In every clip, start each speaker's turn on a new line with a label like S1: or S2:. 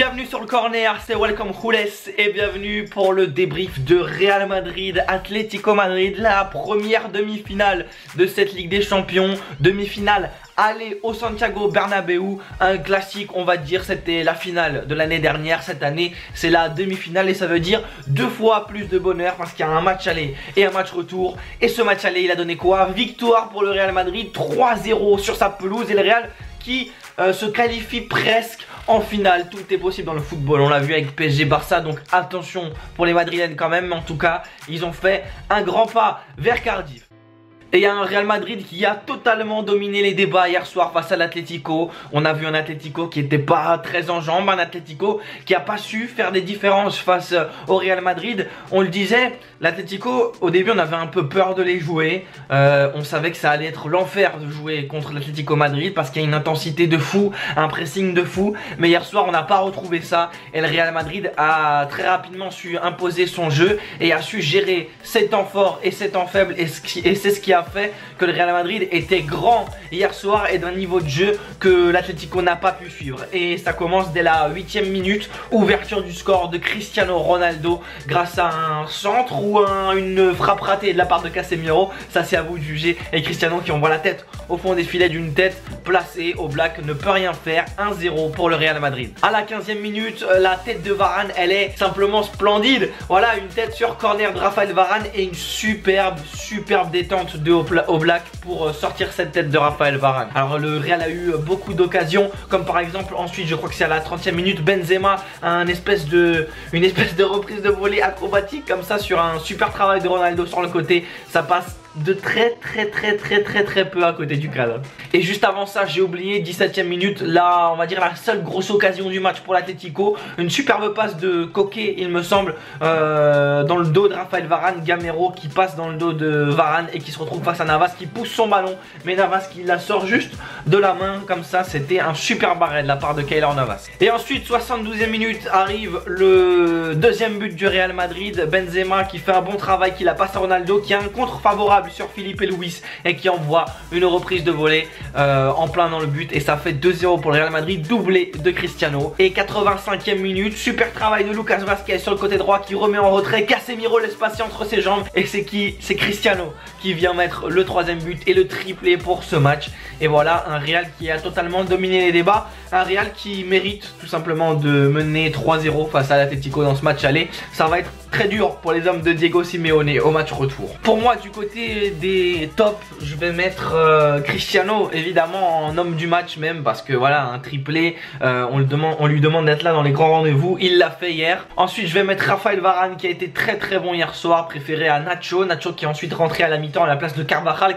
S1: Bienvenue sur le corner, c'est Welcome Jules et bienvenue pour le débrief de Real Madrid Atlético Madrid, la première demi-finale de cette Ligue des Champions, demi-finale aller au Santiago Bernabéu, un classique on va dire. C'était la finale de l'année dernière, cette année c'est la demi-finale et ça veut dire deux fois plus de bonheur parce qu'il y a un match aller et un match retour. Et ce match aller il a donné quoi? Victoire pour le Real Madrid 3-0 sur sa pelouse et le Real qui se qualifie presque en finale. Tout est possible dans le football, on l'a vu avec PSG Barça, donc attention pour les Madrilènes quand même. Mais en tout cas ils ont fait un grand pas vers Cardiff. Et il y a un Real Madrid qui a totalement dominé les débats hier soir face à l'Atlético. On a vu un Atlético qui n'était pas très en jambes, un Atlético qui n'a pas su faire des différences face au Real Madrid. On le disait, l'Atlético, au début on avait un peu peur de les jouer. On savait que ça allait être l'enfer de jouer contre l'Atlético Madrid parce qu'il y a une intensité de fou, un pressing de fou. Mais hier soir on n'a pas retrouvé ça et le Real Madrid a très rapidement su imposer son jeu et a su gérer ses temps forts et ses temps faibles. Et c'est ce qui a fait que le Real Madrid était grand hier soir et d'un niveau de jeu que l'Atlético n'a pas pu suivre. Et ça commence dès la 8e minute, ouverture du score de Cristiano Ronaldo grâce à un centre ou une frappe ratée de la part de Casemiro. Ça c'est à vous de juger. Et Cristiano qui envoie la tête au fond des filets d'une tête placée au black ne peut rien faire. 1-0 pour le Real Madrid. À la 15e minute, la tête de Varane elle est simplement splendide. Voilà, une tête sur corner de Raphaël Varane et une superbe détente de au black pour sortir cette tête de Raphaël Varane. Alors le Real a eu beaucoup d'occasions, comme par exemple ensuite je crois que c'est à la 30e minute, Benzema a une espèce de reprise de volée acrobatique comme ça sur un super travail de Ronaldo sur le côté. Ça passe de très peu à côté du cadre. Et juste avant ça j'ai oublié, 17e minute, là on va dire la seule grosse occasion du match pour l'Atlético, une superbe passe de Coquet il me semble dans le dos de Raphaël Varane, Gamero qui passe dans le dos de Varane et qui se retrouve face à Navas qui pousse son ballon, mais Navas qui la sort juste de la main comme ça. C'était un super arrêt de la part de Keylor Navas. Et ensuite 72e minute arrive le deuxième but du Real Madrid, Benzema qui fait un bon travail, qui la passe à Ronaldo, qui a un contre favorable sur Philippe et Luis et qui envoie une reprise de volée en plein dans le but et ça fait 2-0 pour le Real Madrid, doublé de Cristiano. Et 85e minute, super travail de Lucas Vazquez sur le côté droit qui remet en retrait, Casemiro laisse passer entre ses jambes et c'est qui? C'est Cristiano qui vient mettre le troisième but et le triplé pour ce match. Et voilà un Real qui a totalement dominé les débats, un Real qui mérite tout simplement de mener 3-0 face à l'Atlético dans ce match aller. Ça va être très dur pour les hommes de Diego Simeone au match retour. Pour moi du côté des tops, je vais mettre Cristiano évidemment en homme du match même parce que voilà un triplé, on lui demande d'être là dans les grands rendez-vous, il l'a fait hier. Ensuite je vais mettre Raphaël Varane qui a été très bon hier soir, préféré à Nacho qui est ensuite rentré à la mi-temps à la place de Carvajal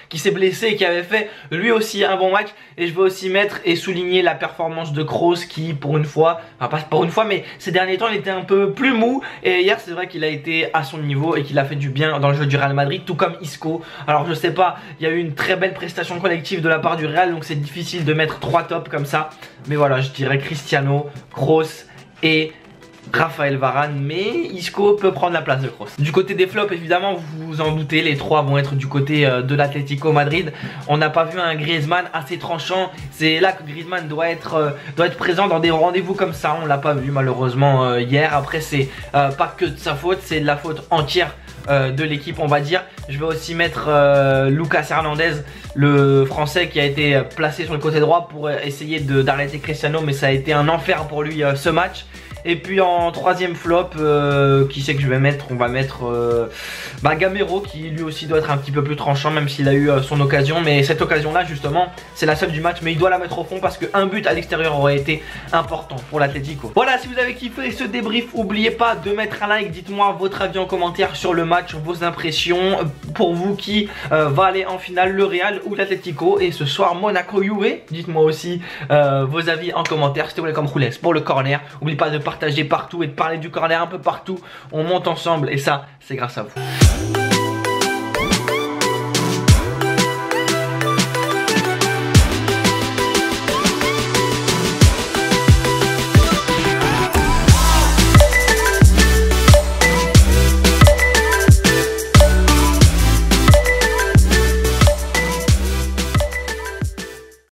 S1: qui s'est blessé et qui avait fait lui aussi un bon match. Et je vais aussi mettre et souligner la performance de Kroos qui pour une fois, enfin pas pour une fois mais ces derniers temps il était un peu plus mou et hier c'est vrai qu'il a été à son niveau et qu'il a fait du bien dans le jeu du Real Madrid, tout comme Isco. Alors je sais pas, il y a eu une très belle prestation collective de la part du Real donc c'est difficile de mettre 3 tops comme ça, mais voilà je dirais Cristiano, Kroos et Raphaël Varane, mais Isco peut prendre la place de Kroos. Du côté des flops évidemment vous vous en doutez, les 3 vont être du côté de l'Atlético Madrid. On n'a pas vu un Griezmann assez tranchant, c'est là que Griezmann doit être présent dans des rendez-vous comme ça. On l'a pas vu malheureusement hier. Après c'est pas que de sa faute, c'est de la faute entière de l'équipe on va dire. Je vais aussi mettre Lucas Hernandez, le français qui a été placé sur le côté droit pour essayer d'arrêter Cristiano, mais ça a été un enfer pour lui ce match. Et puis en troisième flop, qui c'est que je vais mettre? On va mettre Gamero qui lui aussi doit être un petit peu plus tranchant même s'il a eu son occasion. Mais cette occasion là justement c'est la seule du match, mais il doit la mettre au fond parce qu'un but à l'extérieur aurait été important pour l'Atlético. Voilà, si vous avez kiffé ce débrief, n'oubliez pas de mettre un like, dites-moi votre avis en commentaire sur le match, vos impressions. Pour vous qui va aller en finale, le Real ou l'Atlético? Et ce soir Monaco Juve, dites-moi aussi vos avis en commentaire. C'était Welcome Jules pour le corner. N'oubliez pas de partager partout et de parler du corner un peu partout. On monte ensemble et ça c'est grâce à vous.